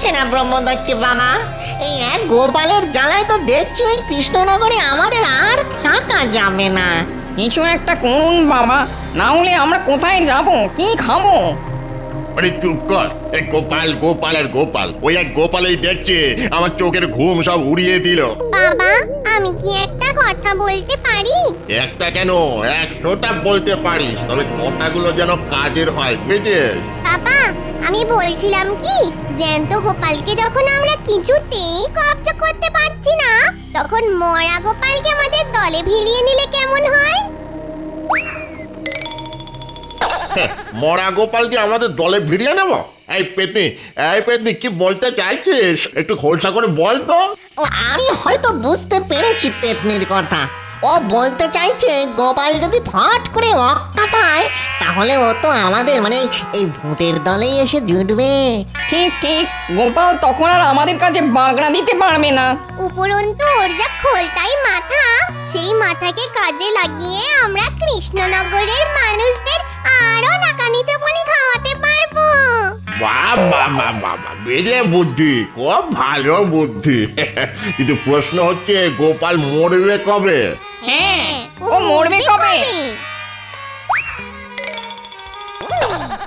হচ্ছে না ব্রহ্মদৈত্য বাবা। এই এক গোপালের জ্বালায় তো দেখছি কৃষ্ণনগরে আমাদের আর থাকা যাবে না। কিছু একটা করুন বাবা, না হলে আমরা কোথায় যাব, কি খাবো? আরে চুপ কর। এই গোপাল গোপাল আর গোপাল, ওই এক গোপালেই দেখছে আমার চোখের ঘুম সব উড়িয়ে দিল। বাবা, আমি কি একটা কথা বলতে পারি? একটা কেন, 100টা বলতে পারিস, তবে কথাগুলো যেন কাজের হয়, বুঝেছিস? বাবা, আমি বলছিলাম কি, জ্যান্ত গোপালকে যখন আমরা কিছুতেই কব্জা করতে পারছি না, তখন মরা গোপালকে আমাদের দলে ভিড়িয়ে নিলে কেমন হয়? মরা গোপালকে আমাদের দলে ভিড়িয়ে নেব? এই পেতনি কি বলতে চাইছিস? একটু খোলসা করে বল তো। ও, আমি হয়তো বুঝতে পেরেছি পেতনির কথা। ও বলতে চাইছে গোপাল যদি ফট করে রক্ষা পায়, তাহলে ও তো আমাদের মানে এই ভূতের দলেই এসে জুটবে। ঠিক ঠিক, গোপাল তখন আর আমাদের কাছে বাগড়া দিতে পারবে না। উপরন্তু ওর যা খোলটাই মাথা, সেই মাথাকে কাজে লাগিয়ে আমরা কৃষ্ণনগরের মানুষদের আরো নাকানি চোপানি খাওয়াতে পারবো। বাহ বাহ বাহ বাহ বাহ, বেড়ে বুদ্ধি, খুব ভালো বুদ্ধি। কিন্তু প্রশ্ন হচ্ছে গোপাল মরবে কবে? হ্যাঁ, ও মরবে কবে?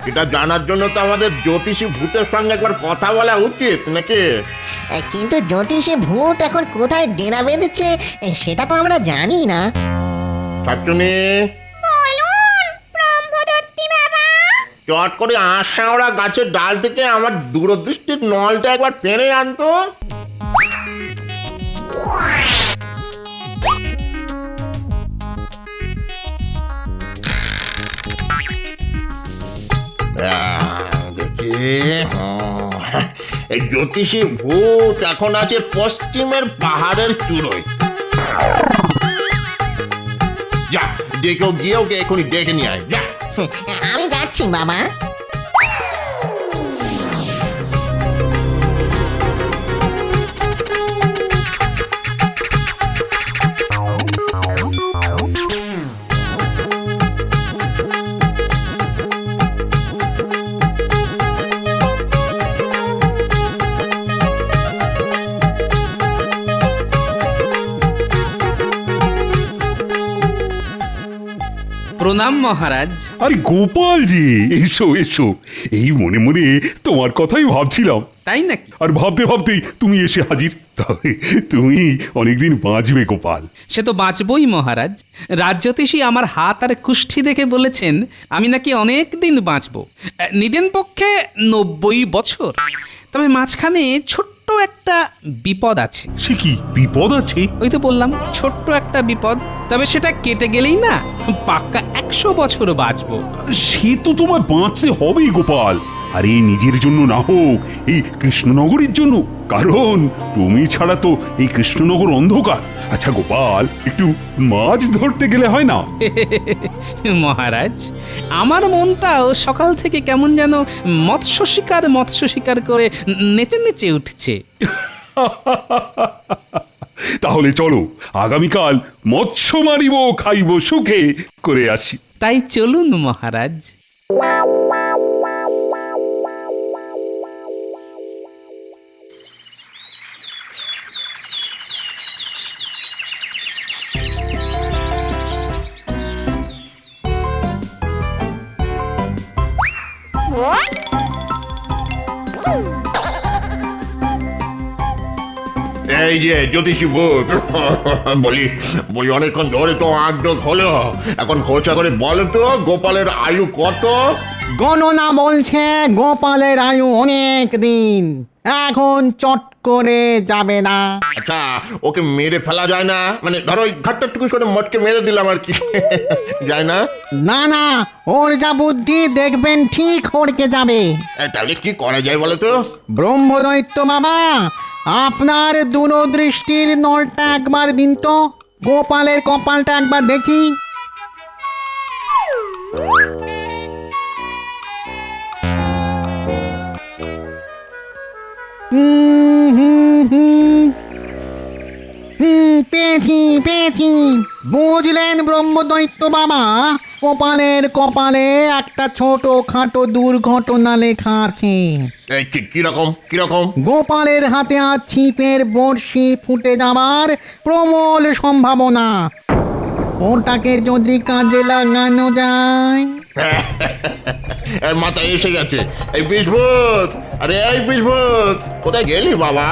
এটা জানার জন্য তো আমাদের জ্যোতিষী ভূতের সঙ্গে একবার কথা বলা উচিত নাকি? কিন্তু জ্যোতিষে ভূত এখন কোথায় ডেরা বেঁধেছে সেটা তো আমরা জানি না। শাকচুনি, বলুন ব্রহ্মদত্তি বাবা। চট করে আশাওড়া গাছের ডাল থেকে আমার দূরদৃষ্টির নলটা একবার টেনে আনতো। দেখি, এই জ্যোতিষী ভূত এখন আছে পশ্চিমের পাহাড়ের চূড়োয়। যা, যে কেউ গিয়ে ওকে এখনই ডেকে নিয়ে আয়, যা। আমি যাচ্ছি বাবা। প্রণাম মহারাজ। আরে গোপাল জি, এসো এসো। এই মনে মনে তোমার কথাই ভাবছিলাম। তাই নাকি? আর ভাবতে ভাবতেই তুমি এসে হাজির। তবে তুমি অনেকদিন বাঁচবে গোপাল। সে তো বাঁচবই মহারাজ। রাজ্যতীষী আমার হাত আর কুষ্ঠি দেখে বলেছেন আমি নাকি অনেক দিন বাঁচবো, নিদেন পক্ষে 90 বছর। তবে মাঝখানে ছোট্ট একটা বিপদ আছে। সে কি বিপদ আছে? ওই তো বললাম ছোট্ট একটা বিপদ, তবে সেটা কেটে গেলেই না পাক্কা 100 বছর বাঁচবো। সে তো তোমার বাঁচতে হবেই গোপাল। আরে নিজের জন্য না হোক, এই কৃষ্ণনগরের জন্য। কারণ তুমি ছাড়া তো এই কৃষ্ণনগর অন্ধকার। আচ্ছা গোপাল, একটু মাছ ধরতে গেলে হয় না? মহারাজ, আমার মনটাও সকাল থেকে কেমন যেন মৎস্য শিকার করে নেচে নেচে উঠছে। তাহলে চলো আগামীকাল মৎস্য মারিব খাইব সুখে করে আসি। তাই চলুন মহারাজ। এই যে জ্যোতিষী ভূত, বলি অনেকক্ষণ ধরে তো আগ্রহ হলো, এখন খোঁচা করে বলো তো গোপালের আয়ু কত? গণনা বলছে গোপালের আয়ু অনেক দিন, এখন চট করে যাবে না। আচ্ছা, ওকে মেরে ফেলা যায় না? মানে ধরো ওই ঘাটটুকু করে মটকে মেরে দিলাম আর কি, যায় না? না না, ওর যা বুদ্ধি দেখবেন ঠিক হড়কে যাবে। তাহলে কি করা যায় বলো তো? ব্রহ্মদৈত্য বাবা, আপনার দূরদৃষ্টির নলটা একবার দিন তো, গোপালের কপালটা একবার দেখি। পেয়েছি। বুঝলেন ব্রহ্মদৈত্য বাবা, গোপালের কপালে একটা ছোট খাটো দুর্ঘটনা লেখা আছে। এই কিরকম কিরকম? গোপালের হাতে আজ ছিপের বড়শি ফুটে যাবার প্রবল সম্ভাবনা। ওটাকে যদি কাজে লাগানো যায়। এর মাথায় এসে গেছে। এই বিশভূত, আরে এই বিশভূত, কোথায় গেলি বাবা?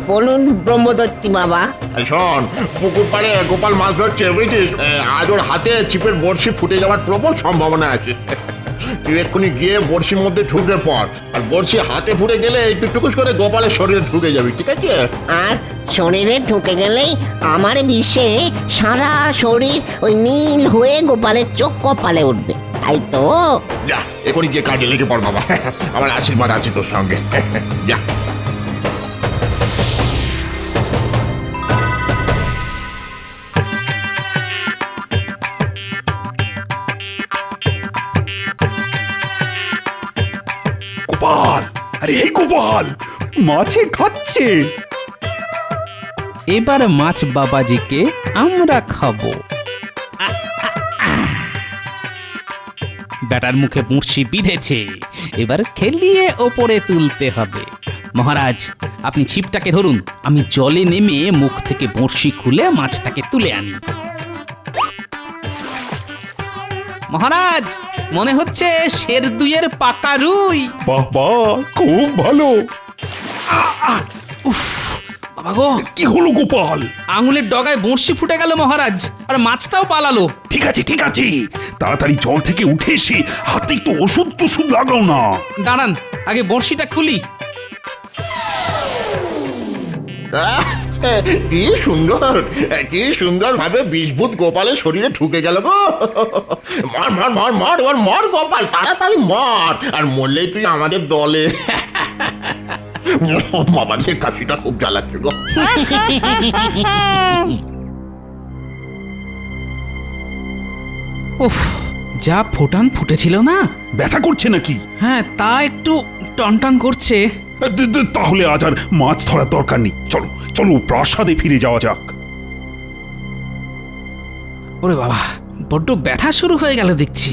বলুন ব্রহ্মদত্তি বাবা। এই শোন, পুকুর পাড়ে গোপাল মাছ ধরছে বুঝছিস, আজ ওর হাতে ছিপের বড়শি ফুটে যাওয়ার প্রবল সম্ভাবনা আছে। তুই এক্ষুনি গিয়ে বড়শির মধ্যে ঢুকে পড়, আর বড়শি হাতে ফুটে গেলে তুই টুকুস করে গোপালের শরীরে ঢুকে যাবি, ঠিক আছে? আর শরীরে ঢুকে গেলেই আমার বিশ্বে সারা শরীর ওই নীল হয়ে গোপালের চোখ কপালে উঠবে, তাই তো? যা এক্ষুনি গিয়ে কাজে লেগে পড় বাবা, আমার আশীর্বাদ আছে তোর সঙ্গে। যা। গোপাল, আরে এই গোপাল, মাছে খাচ্ছে। এবার মাছ বাবাজিকে আমরা খাবো। ব্যাটার মুখে বড়শি বিঁধেছে, এবার খেলিয়ে ওপরে তুলতে হবে। মহারাজ, আপনি ছিপটাকে ধরুন, আমি জলে নেমে মুখ থেকে বড়শি খুলে মাছটাকে তুলে আনি। মহারাজ, মনে হচ্ছে শের দুইয়ের পাকা রুই। বাহ বাহ, খুব ভালো। উফ, বাবা গো, কি হলো গোপাল? আঙুলের ডগায় বড়শি ফুটে গেল মহারাজ, আর মাছটাও পালালো। ঠিক আছে ঠিক আছে, তাড়াতাড়ি জল থেকে উঠে এসে হাতে একটু ওষুধ টষুধ লাগাও না। দাঁড়ান, আগে বড়শিটা খুলি। কি সুন্দর, কি সুন্দর ভাবে বিষভূত গোপালের শরীরে ঢুকে গেল গো। মার মার মার মার, এবার মর গোপাল, তাড়াতাড়ি মর, আর মরলেই তুই আমাদের দলে। বাবার যে কাশিটা খুব জ্বালাচ্ছে গো। উফ, যা ফোটান ফুটেছিল না। ব্যথা করছে নাকি? হ্যাঁ, তা একটু টনটন করছে। তাহলে আজ আর মাছ ধরার দরকার নেই, চলো চলো প্রাসাদে ফিরে যাওয়া যাক। ওরে বাবা, বড্ড ব্যথা শুরু হয়ে গেল দেখছি।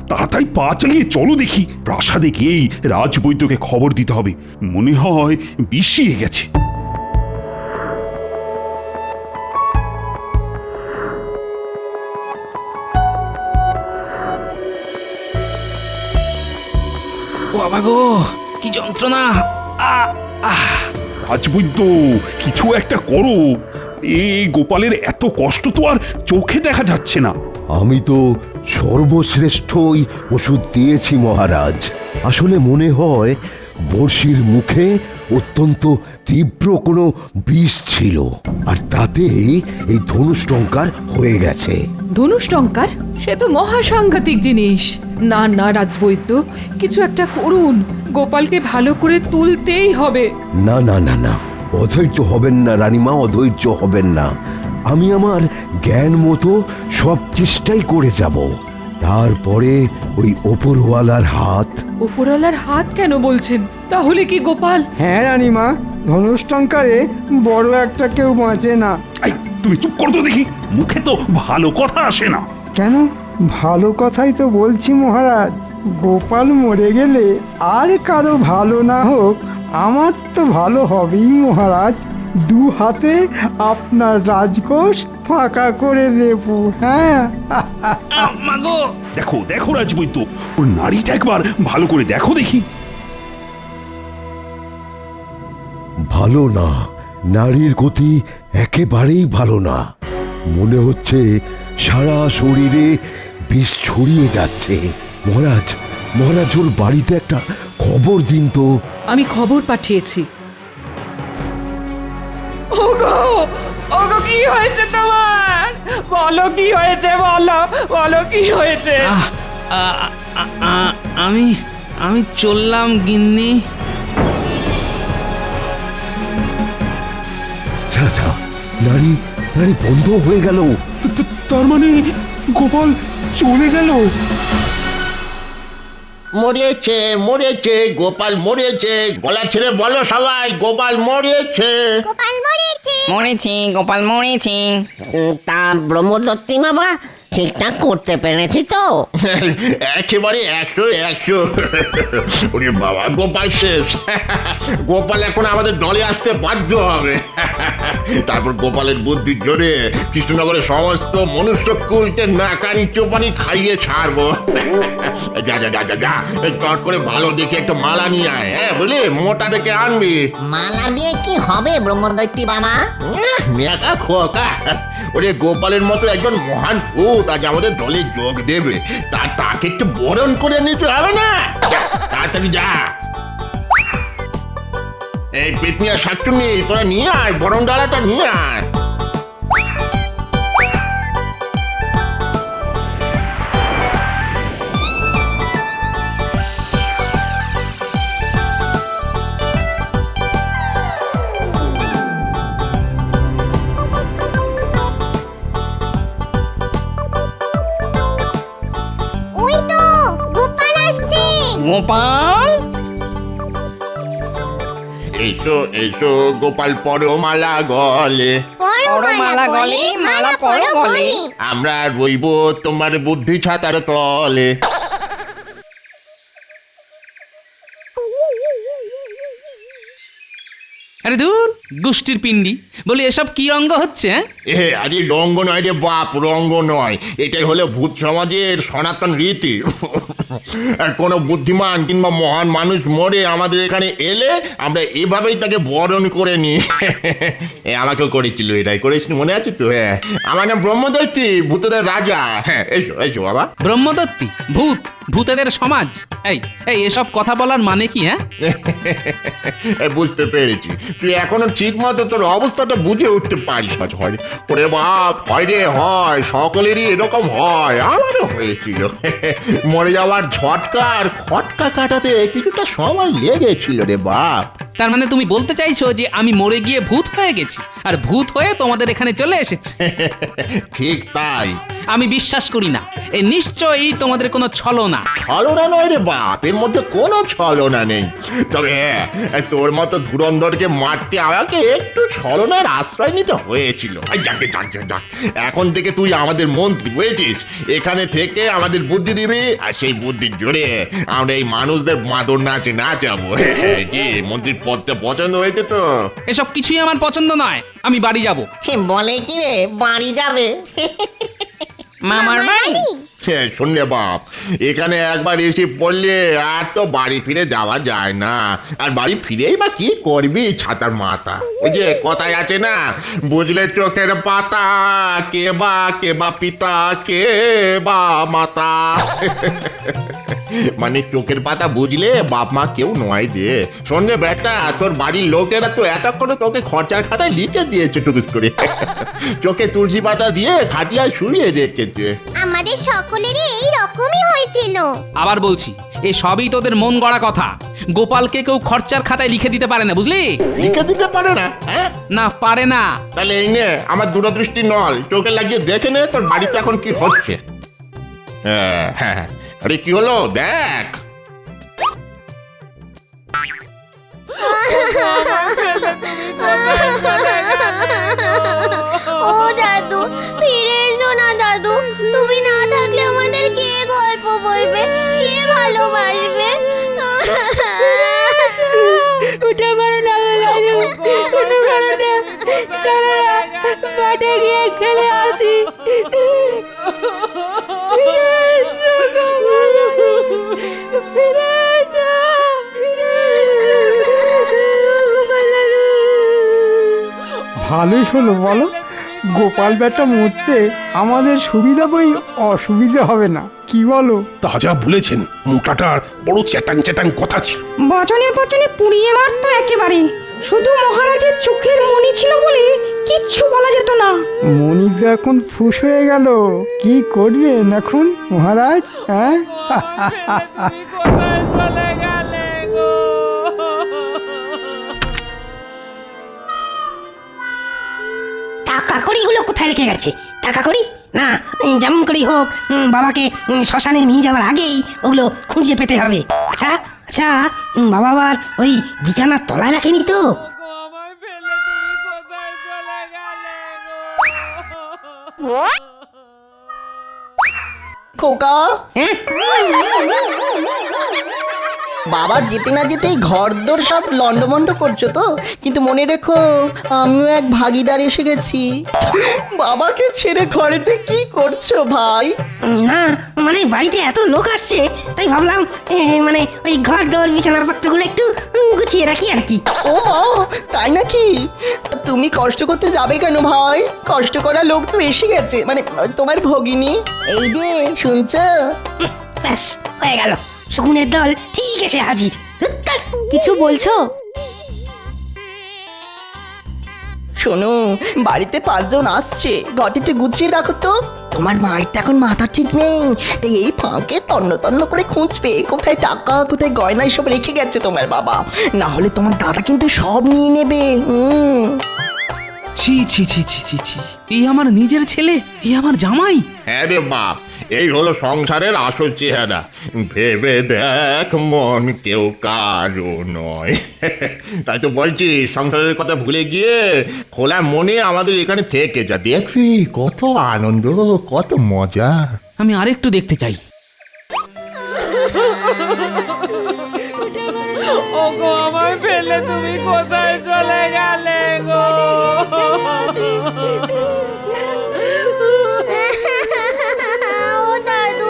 তাড়াতাড়ি পা চালিয়ে চলো দেখি, প্রাসাদে গিয়েই রাজবৈদ্যকে খবর দিতে হবে, মনে হয় বিষিয়ে গেছে। ও বাবা গো, কি যন্ত্রণা! রাজবৈদ্য, কিছু একটা করো। এই গোপালের এত কষ্ট তো আর চোখে দেখা যাচ্ছে না। আমি তো সর্বশ্রেষ্ঠই ওষুধ দিয়েছি মহারাজ। আসলে মনে হয় বড়শির মুখে অত্যন্ত তীব্র কোনো বিষ ছিল, আর তাতেই এই ধনুষ্টঙ্কার হয়ে গেছে। ধনুষ্টঙ্কার? সে তো মহাসাংঘাতিক জিনিস। না না রাজবৈদ্য, কিছু একটা করুন, গোপালকে ভালো করে তুলতেই হবে। না না না না, অধৈর্য হবেন না রানীমা, অধৈর্য হবেন না। আমি আমার জ্ঞান মতো সব চেষ্টাই করে যাব, তারপরে ওই ওপরওয়ালার হাত। উপরওয়ালার হাত কেন বলছেন? তাহলে কি গোপাল? হ্যাঁ রানীমা, ধনুষ্টঙ্কারে বড় একটা কেউ বাঁচে না। এই, তুমি চুপ করো তো দেখি, মুখে তো ভালো কথা আসে না। কেন? ভালো কথাই তো বলছি মহারাজ। গোপাল মরে গেলে আর কারো ভালো না হোক, আমার তো ভালো হবেই মহারাজ। দু হাতে আপনার রাজকোষ ফাঁকা করে দেব। হ্যাঁ, মাগো, দেখো দেখো রাজবৈদ্য, ওর নাড়িটা একবার ভালো করে দেখো দেখি। ভালো না, নারীর গতি একেবারেই ভালো না। মনে হচ্ছে সারা শরীরে বিষ ছড়িয়ে যাচ্ছে। মহারাজ, মহারাজ, ওর বাড়িতে একটা খবর দিন তো। আমি খবর পাঠিয়েছি। ওগো, ওগো, কি হয়েছে তোমার? বলো কি হয়েছে, বলো বলো কি হয়েছে? আমি চললাম গিন্নি। আচ্ছা, নারী নারী বন্ধ হয়ে গেল। তার মানে গোপাল চলে গেল? মরেছে মরেছে, গোপাল মরেছে, গলা ছেড়ে বলো সবাই, গোপাল মরেছে। গোপাল মরেছে। মরেছি গোপাল মরেছি। তা ব্রহ্মদত্তি বাবা ঠিকঠাক করতে পেরেছি তো? একেবারে 100 ওরে বাবা, গোপাল শেষ। গোপাল এখন আমাদের দলে আসতে বাধ্য হবে। তারপর গোপালের বুদ্ধির জোরে কৃষ্ণনগরের সমস্ত মনুষ্যকুলকে নাকানি চোপানি খাইয়ে ছাড়বো। যা যা যা যা যা, চট করে ভালো দেখে একটা মালা নিয়ে আয়, হ্যাঁ বুঝলি, মোটা দেখে আনবি। মালা দিয়ে কি হবে ব্রহ্মদত্তি বাবা? মেয়াকা খোকা, ওরে গোপালের মতো একজন মহান ভূত আজ আমাদের দলে যোগ দেবে, তাকে একটু বরণ করে নিতে হবে না? তাড়াতাড়ি যা। এই পেতনিয়া শাকচুন্নি, তোরা নিয়ে আয়, বরণ ডালাটা নিয়ে আয়। ওই তো গোপাল আসছে। গোপাল এসো এসো গোপাল, পরো মালা গলে, পরো মালা গলে, মালা পরো গলে। আমরা রইব তোমার বুদ্ধি ছাতার তলে। আরে দূর দুষ্টির পিণ্ডি, বলি এসব কি রঙ্গ হচ্ছে? আরে রঙ্গ নয় রে বাপ, রঙ্গ নয়, এটাই হলো ভূত সমাজের সনাতন রীতি। আর কোনো বুদ্ধিমান কিংবা মহান মানুষ মরে আমাদের এখানে এলে আমরা এভাবেই তাকে বরণ করে নিই। আমাকেও করেছিল, এটাই করেছিল, মনে আছে তো? হ্যাঁ, আমার নাম ব্রহ্মদত্তি, ভূতদের রাজা। হ্যাঁ, এসো এসো বাবা। ব্রহ্মদত্তি ভূত, ভূতেদের সমাজ, এই এই এসব কথা বলার মানে কি? হ্যাঁ, বুঝতে পেরেছি, তুই এখনো ঠিক মতো তোর অবস্থাটা বুঝে উঠতে পারিস না। হয় ওরে বাপ, হয় রে হয়, সকলেরই এরকম হয়, আমারও হয়েছিল। মরে যাওয়ার ঝটকা আর খটকা কাটাতে কিছুটা সময় লেগেছিল রে বাপ। তার মানে তুমি বলতে চাইছো যে আমি মরে গিয়ে ভূত হয়ে গেছি আর ভূত হয়ে তোমাদের এখানে চলে এসেছি? ঠিক তাই। আমি বিশ্বাস করি না, এ নিশ্চয়ই তোমাদের কোনো ছলনা। ছলনা নয় রে বাপ, এর মধ্যে কোনো ছলনা নেই। তবে হ্যাঁ, তোর মতো ধুরন্ধরকে মারতে আমাকে একটু ছলনার আশ্রয় নিতে হয়েছিল। এখন থেকে তুই আমাদের মন্ত্রী, বুঝেছিস? এখানে থেকে আমাদের বুদ্ধি দিবি, আর সেই বুদ্ধির জোরে আমরা এই মানুষদের মাদর নাচে নাচাবো। কি মন্ত্রীর পদটা পছন্দ হয়েছে তো? এসব কিছুই আমার পছন্দ নয়, আমি বাড়ি যাব। বলে কি রে, বাড়ি যাবে? মামার বাড়ি? শোন রে বাপ, এখানে একবার এসে পড়লে আর তো বাড়ি ফিরে যাওয়া যায় না। আর বাড়ি ফিরেই বা কি করবি, ছাতার মাথা। ওই যে কথায় আছে না, বুঝলে চোখের পাতা, কে বা পিতা, কে বা মাতা। মানে চোখের পাতা বুঝলে বাপ মা কেউ নয় রে। শোন রে বেটা, তোর বাড়ির লোকেরা তো এতক্ষণে তোকে খরচার খাতায় লিখে দিয়েছে টুকুস করে। চোখে তুলসী পাতা দিয়ে খাটিয়ায় শুয়ে রেখেছে। আমাদের সকলেরই এই রকমই হয়েছিল। আবার বলছি, এ সবই তোদের মন গড়া কথা। গোপালকে কেউ খরচার খাতায় লিখে দিতে পারে না, বুঝলি? লিখে দিতে পারে না? হ্যাঁ, না, পারে না। তাহলে এই নে আমার দূরদৃষ্টি নল, চোখে লাগিয়ে দেখে নে তোর বাড়িতে এখন কি হচ্ছে। হ্যাঁ, আরে কি হলো দেখ। ও দাদু, ফিরে এসো না দাদু। তুমি না থাকলে আমাদের কে গল্প বলবে, কে ভালোবাসবে? উঠে পড়ো না দাদু, উঠে পড়ো না, চলো না, মাঠে গিয়ে খেলে আসি। ফিরে এসো গোপাল দাদু, ফিরে এসো, ফিরে এসো গোপাল দাদু। ভালোই হলো বলো, গোপাল বেটা মরতে আমাদের সুবিধা বই অসুবিধা হবে না, কি বলো? তাজা বলেছেন, মোটাটার বড় চ্যাটাং চ্যাটাং কথা ছিল। বচনে বচনে পুড়িয়ে মারতো একেবারে। শুধু মহারাজের চোখের মনি ছিল বলে কিচ্ছু বলা যেত না। মনি তো এখন ফুস হয়ে গেল, কি করবেন এখন মহারাজ? হ্যাঁ, টাকা কড়িগুলো কোথায় রেখে গেছে? টাকা কড়ি না, যেমন করেই হোক বাবাকে শ্মশানে নিয়ে যাওয়ার আগেই ওগুলো খুঁজে পেতে হবে। আচ্ছা আচ্ছা, বাবা আবার ওই বিছানার তলায় রাখেনি তো? খোকা, হ্যাঁ বাবা যেতে না যেতেই ঘরদোর সব লন্ডমন্ড করছো তো, কিন্তু মনে রেখো আমিও এক ভাগিদার এসে গেছি। বাবাকে ছেড়ে ঘরেতে কি করছো ভাই? না মানে বাড়িতে এত লোক আসছে তাই ভাবলাম মানে ওই ঘর দর বিছানাপত্রগুলো একটু গুছিয়ে রাখি আর কি। ও মা, তাই নাকি? তুমি কষ্ট করতে যাবে কেন ভাই? কষ্ট করা লোক তো এসে গেছে, মানে তোমার ভগিনী। এই যে শুনছো? ব্যাস হয়ে গেল, শকুনের দল ঠিক এসে হাজির। কিছু বলছো? শোনো, বাড়িতে 5 জন আসছে, ঘরটিতে গুছিয়ে রাখো তো। তোমার মায়ের তো এখন মাথা ঠিক নেই, তাই এই ফাঁকে তন্ন তন্ন করে খুঁজবে কোথায় টাকা কোথায় গয়না এসব রেখে গেছে তোমার বাবা, না হলে তোমার দাদা কিন্তু সব নিয়ে নেবে। ছি ছি ছি ছি ছি ছি, এই আমার নিজের ছেলে, এই আমার জামাই। হ্যাঁ রে বাপ, এই হলো সংসারের আসল চেহারা। ভেবে দেখ মন কেউ কারো নয়। তাই তো বলছি, সংসারের কথা ভুলে গিয়ে খোলা মনে আমাদের এখানে থেকে যা, দেখবি কত আনন্দ, কত মজা। আমি আরেকটু দেখতে চাই। ওগো আমার ফেলে তুমি কোথায় চলে গেলে গো? ও দাদু,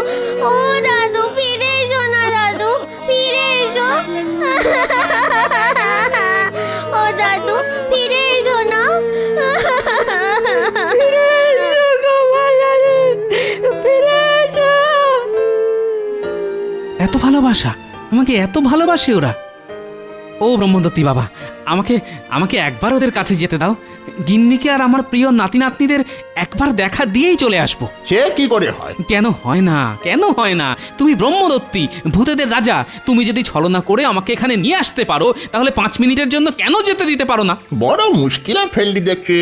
ও দাদু, ফিরে এসো না দাদু, ফিরে এসো। ও দাদু, ফিরে এসো না। ফিরে এসো গো দাদু, ফিরে এসো। এত ভালোবাসা, আমাকে এত ভালোবাসে ওরা। ও ব্রহ্মদত্তী বাবা, আমাকে আমাকে একবার ওদের কাছে যেতে দাও। গিন্নিকে আর আমার প্রিয় নাতি নাতনিদের একবার দেখা দিয়েই চলে আসবো। সে কি করে হয়? কেন হয় না, কেন হয় না? তুমি ব্রহ্মদত্তী, ভূতেদের রাজা, তুমি যদি ছলনা করে আমাকে এখানে নিয়ে আসতে পারো, তাহলে 5 মিনিটের জন্য কেন যেতে দিতে পারো না? বড় মুশকিলে ফেললি দেখছি।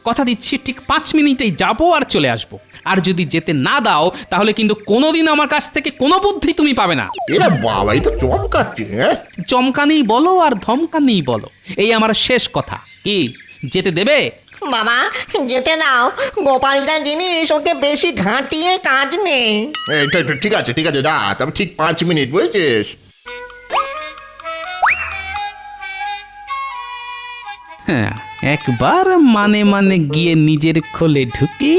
কথা দিচ্ছি ঠিক 5 মিনিটেই যাবো আর চলে আসবো। আর যদি যেতে না দাও, তাহলে কিন্তু কোনোদিন আমার কাছ থেকে কোনো বুদ্ধি তুমি পাবে না। এরা বাবাই তো চমকাচ্ছে। চমকানেই বলো আর ধমকানেই বলো, এই আমার শেষ কথা। কি যেতে দেবে? বাবা যেতে দাও, গোপালটা জিনিস, ওকে বেশি ঘাঁটিয়ে কাজ নেই। ঠিক আছে ঠিক আছে, যা, তবে ঠিক 5 মিনিট, বুঝেছিস? হ্যাঁ, একবার মানে মানে গিয়ে নিজের খোলে ঢুকি,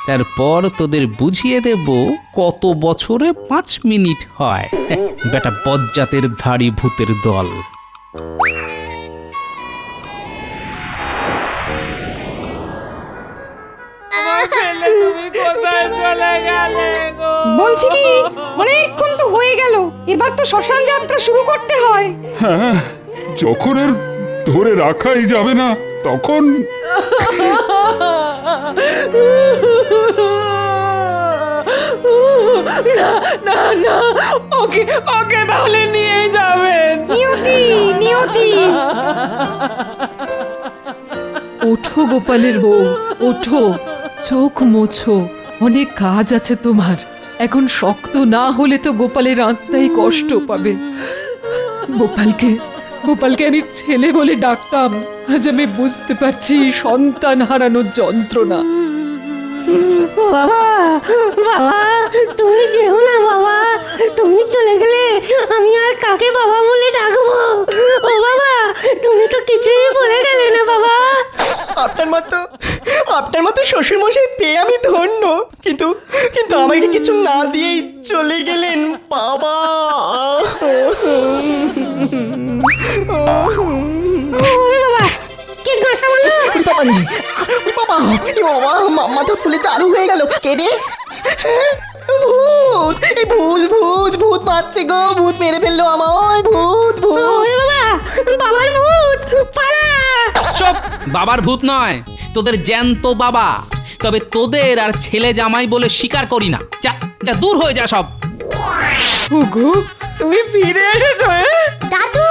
তারপর তোদের বুঝিয়ে দেব কত বছরে 5 মিনিট হয়। বেটা বজ্জাতের ধাড়ি ভূতের দল। আমার ফেলে তুমি কোথায় চলে গেলে গো? বলছি কি, অনেকক্ষণ তো হয়ে গেল, এবার তো শ্মশান যাত্রা শুরু করতে হয়। হ্যাঁ, যখন আর ধরে রাখাই যাবে না তখন না না না, ওকে ওকে তাহলে নিয়ে যাবেন। নিয়তি ওঠো গোপালের বউ, ওঠো, চোখ মোছো, অনেক কাজ আছে তোমার। এখন শক্ত না হলে তো গোপালের আত্মাই কষ্ট পাবে। গোপালকে আমি ছেলে বলে ডাকতাম, আজ আমি বুঝতে পারছি সন্তান হারানোর যন্ত্রণা। বাবা বাবা, তুমি যেও না বাবা, তুমি চলে গেলে আমি আর কাকে বাবা বলে ডাকবো? ও বাবা, তুমি তো কিছুই বলে গেলে না বাবা। আপনার মতো শ্বশুরমশাই পেয়ে আমি ধন্য, কিন্তু আমাকে কিছু না দিয়েই চলে গেলেন বাবা। ওরে বাবা, কে ঘরটা বললো? বাবা মাথা ফুলে চালু হয়ে গেল। কে রে? ভূত মারছে গো, ভূত মেরে ফেললো আমায়, ভূত। ওরে বাবা, বাবার ভূত, পালা। চুপ, বাবার ভূত নয়, তোদের জ্যান্ত বাবা। তবে তোদের আর ছেলে জামাই বলে স্বীকার করি না। যা যা, দূর হয়ে যা সব। ওগো তুমি ফিরে এসেছো? দাদু,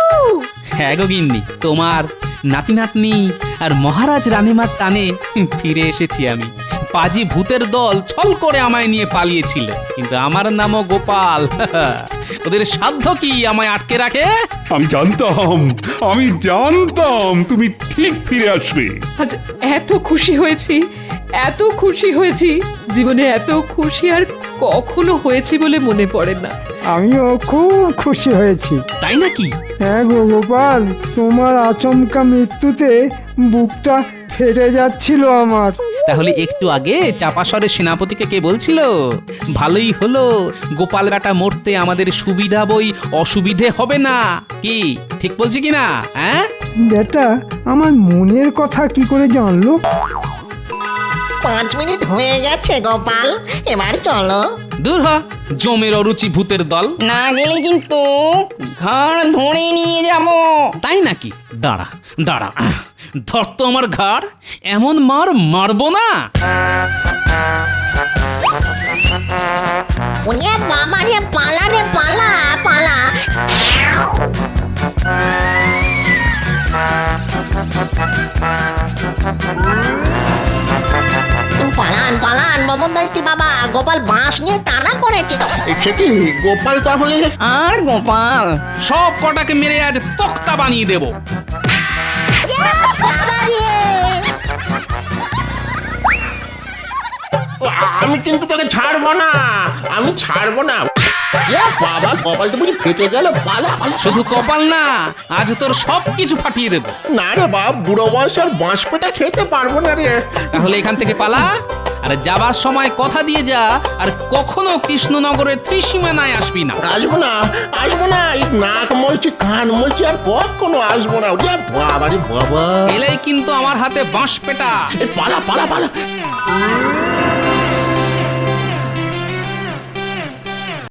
হ্যাঁ গো গিন্নি, তোমার নাতি নাতনি আর মহারাজ রানীমার টানে ফিরে এসেছি আমি। পাজি ভূতের দল ছল করে আমায় নিয়ে পালিয়েছিল, কিন্তু আমার নামও গোপাল। ওদের সাধ্য কি আমায় আটকে রাখে? আমি জানতাম তুমি ঠিক ফিরে আসবে। আজ এত খুশি হয়েছি জীবনে এত খুশি আর কখনো হয়েছি বলে মনে পড়ে না। আমিও খুব খুশি হয়েছি। তাই নাকি? হ্যাঁ গো গোপাল, তোমার আচমকা মৃত্যুতে বুকটা ফেটে যাচ্ছিল আমার। তাহলে একটু আগে চাপাসরের সেনাপতিকে কে বলছিল ভালোই হলো গোপাল বেটা মরতে আমাদের সুবিধা বই অসুবিধে হবে না? কি ঠিক বলছি কিনা? হ্যাঁ বেটা আমার মনের কথা কি করে জানলো? 5 মিনিট হয়ে গেছে গোপাল, এবার চলো। দূর হ, জমের অরুচি ভূতের দল। না গেলে কিন্তু ঘাড় ধরে নিয়ে যাব। তাই নাকি? দাঁড়া দাঁড়া, ধর তো আমার ঘাড়, এমন মার মারবো না। ওরে বাবা রে, পালা রে পালা পালা। পালান পালান বাবনদাইতি বাবা, গোপাল বাঁশ নিয়ে তাড়া করেছে। সে কি গোপাল তাহলে? আর গোপাল সব কটাকে মেরে আজ তক্তা বানিয়ে দেব। আমি কিন্তু তোকে ছাড়বো না, আমি ছাড়বো না। বাবা, কপাল তো বুঝি ফেটে গেল। পালা পালা। শুধু কপাল না, আজ তোর সব কিছু ফাটিয়ে দেব। না রে বাপ, বুড়ো বয়স আর বাঁশ পেটা খেতে পারবো না রে। তাহলে এখান থেকে পালা, আর যাবার সময় কথা দিয়ে যা আর কখনো কৃষ্ণনগরের ত্রিসীমানায় আসবি না। আসবো না, আসবো না। এই নাক মলছি, কান মলছি, আর কখনো আসবো না। ওরে বাবা রে বাবা, এলেই কিন্তু আমার হাতে বাঁশ পেটা। পালা পালা পালা।